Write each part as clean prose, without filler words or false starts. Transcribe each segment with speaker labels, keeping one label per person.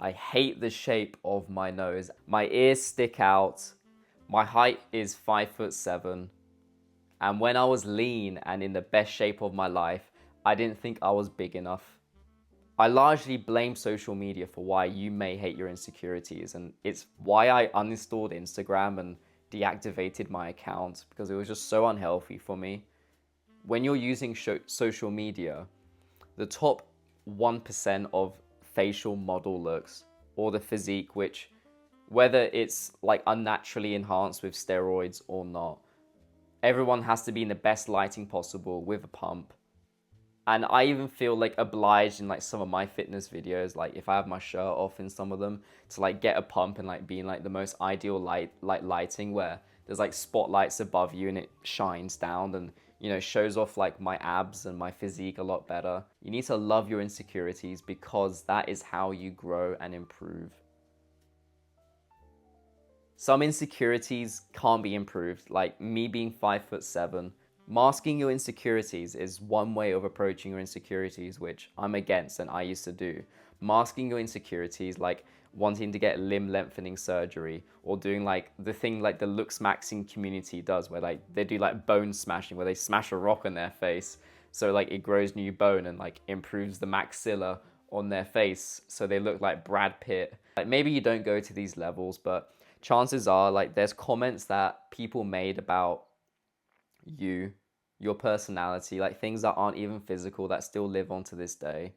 Speaker 1: I hate the shape of my nose. My ears stick out. My height is 5'7". And when I was lean and in the best shape of my life, I didn't think I was big enough. I largely blame social media for why you may hate your insecurities, and it's why I uninstalled Instagram and deactivated my account because it was just so unhealthy for me. When you're using social media, the top 1% of facial model looks or the physique, which whether it's like unnaturally enhanced with steroids or not, everyone has to be in the best lighting possible with a pump. And I even feel like obliged in like some of my fitness videos, like if I have my shirt off in some of them, to like get a pump and like be in like the most ideal lighting where there's like spotlights above you and it shines down and shows off like my abs and my physique a lot better. You need to love your insecurities because that is how you grow and improve. Some insecurities can't be improved, like me being 5'7". Masking your insecurities is one way of approaching your insecurities, which I'm against and I used to do. Masking your insecurities, like wanting to get limb lengthening surgery or doing like the thing like the looks maxing community does, where like they do like bone smashing, where they smash a rock on their face so like it grows new bone and like improves the maxilla on their face so they look like Brad Pitt. Like maybe you don't go to these levels, but chances are like there's comments that people made about you, your personality, like things that aren't even physical that still live on to this day.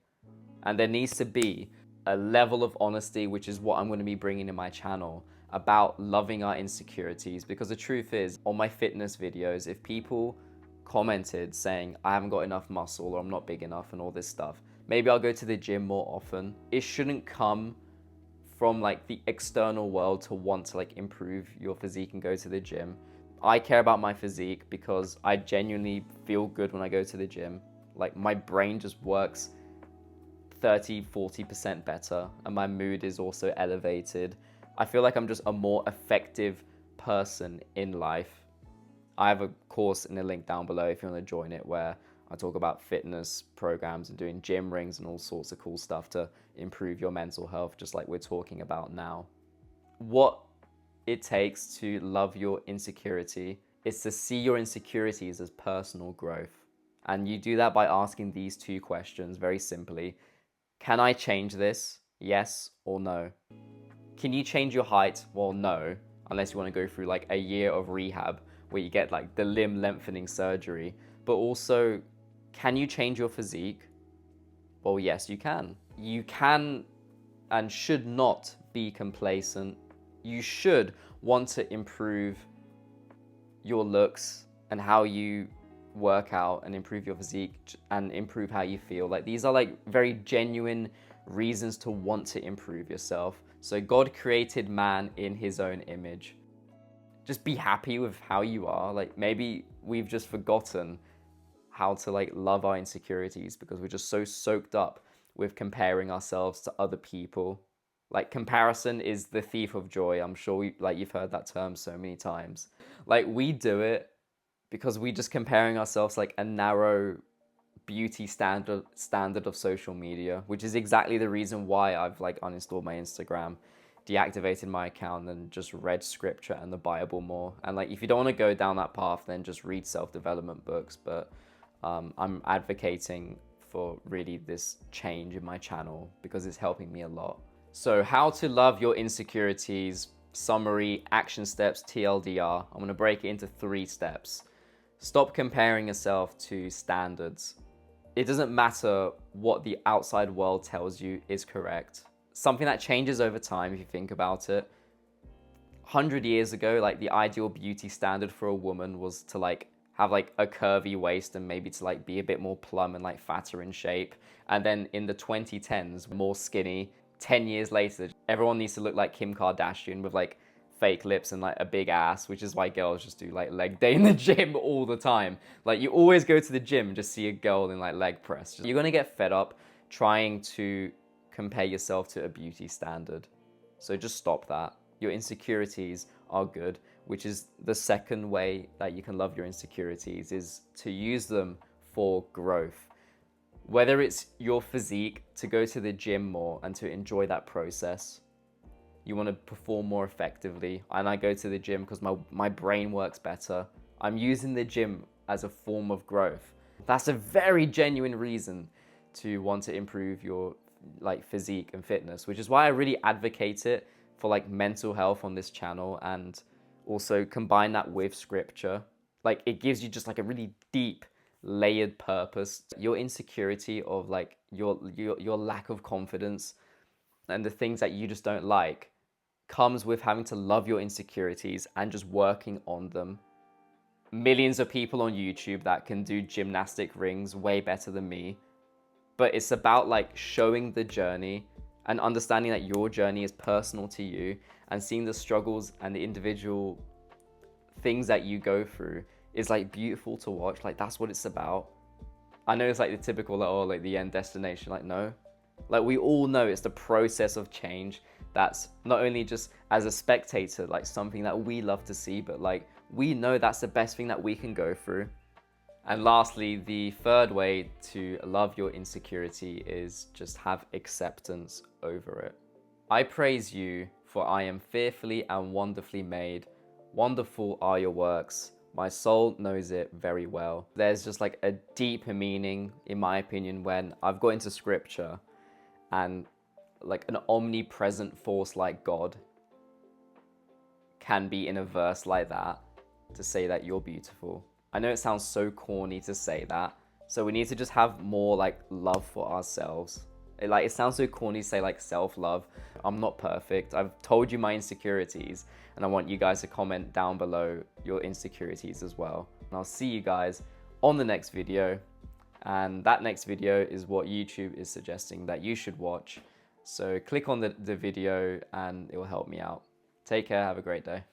Speaker 1: And there needs to be a level of honesty, which is what I'm going to be bringing in my channel, about loving our insecurities. Because the truth is, on my fitness videos, if people commented saying I haven't got enough muscle or I'm not big enough and all this stuff, maybe I'll go to the gym more often. It shouldn't come from like the external world to want to like improve your physique and go to the gym. I care about my physique because I genuinely feel good when I go to the gym. Like my brain just works 30-40% better and my mood is also elevated. I feel like I'm just a more effective person in life. I have a course in the link down below if you want to join it, where I talk about fitness programs and doing gym rings and all sorts of cool stuff to improve your mental health, just like we're talking about now. What it takes to love your insecurity is to see your insecurities as personal growth. And you do that by asking these two questions very simply. Can I change this? Yes or no? Can you change your height? Well, no, unless you want to go through like a year of rehab where you get like the limb lengthening surgery. But also, can you change your physique? Well, yes, you can. You can and should not be complacent. You should want to improve your looks and how you work out and improve your physique and improve how you feel. Like these are like very genuine reasons to want to improve yourself. So God created man in his own image. Just be happy with how you are. Like maybe we've just forgotten how to like love our insecurities because we're just so soaked up with comparing ourselves to other people. Like comparison is the thief of joy. I'm sure you've heard that term so many times. Like we do it because we just comparing ourselves like a narrow beauty standard of social media, which is exactly the reason why I've like uninstalled my Instagram, deactivated my account, and just read scripture and the Bible more. And like if you don't want to go down that path, then just read self-development books. But I'm advocating for really this change in my channel because it's helping me a lot. So how to love your insecurities, summary, action steps, TLDR. I'm going to break it into 3 steps. Stop comparing yourself to standards. It doesn't matter what the outside world tells you is correct. Something that changes over time if you think about it. 100 years ago, like the ideal beauty standard for a woman was to like have like a curvy waist and maybe to like be a bit more plump and like fatter in shape. And then in the 2010s, more skinny. 10 years later, everyone needs to look like Kim Kardashian with like fake lips and like a big ass, which is why girls just do like leg day in the gym all the time. Like you always go to the gym and just see a girl in like leg press. You're gonna get fed up trying to compare yourself to a beauty standard. So just stop that. Your insecurities are good, which is the second way that you can love your insecurities, is to use them for growth. Whether it's your physique, to go to the gym more and to enjoy that process. You want to perform more effectively. And I go to the gym because my brain works better. I'm using the gym as a form of growth. That's a very genuine reason to want to improve your like physique and fitness, which is why I really advocate it for like mental health on this channel, and also combine that with scripture. Like it gives you just like a really deep layered purpose. Your insecurity of like your lack of confidence and the things that you just don't like comes with having to love your insecurities and just working on them. Millions of people on YouTube that can do gymnastic rings way better than me. But it's about like showing the journey and understanding that your journey is personal to you, and seeing the struggles and the individual things that you go through is like beautiful to watch. Like that's what it's about. I know it's like the typical like, oh, like the end destination. Like no, like we all know it's the process of change that's not only just as a spectator like something that we love to see, but like we know that's the best thing that we can go through. And lastly, the third way to love your insecurity is just have acceptance over it. I praise you, for I am fearfully and wonderfully made. Wonderful are your works. My soul knows it very well. There's just like a deeper meaning, in my opinion, when I've got into scripture and like an omnipresent force like God can be in a verse like that to say that you're beautiful. I know it sounds so corny to say that, so we need to just have more like love for ourselves. It sounds so corny to say like self-love. I'm not perfect. I've told you my insecurities, and I want you guys to comment down below your insecurities as well. And I'll see you guys on the next video, and that next video is what YouTube is suggesting that you should watch. So click on the video and it will help me out. Take care, have a great day.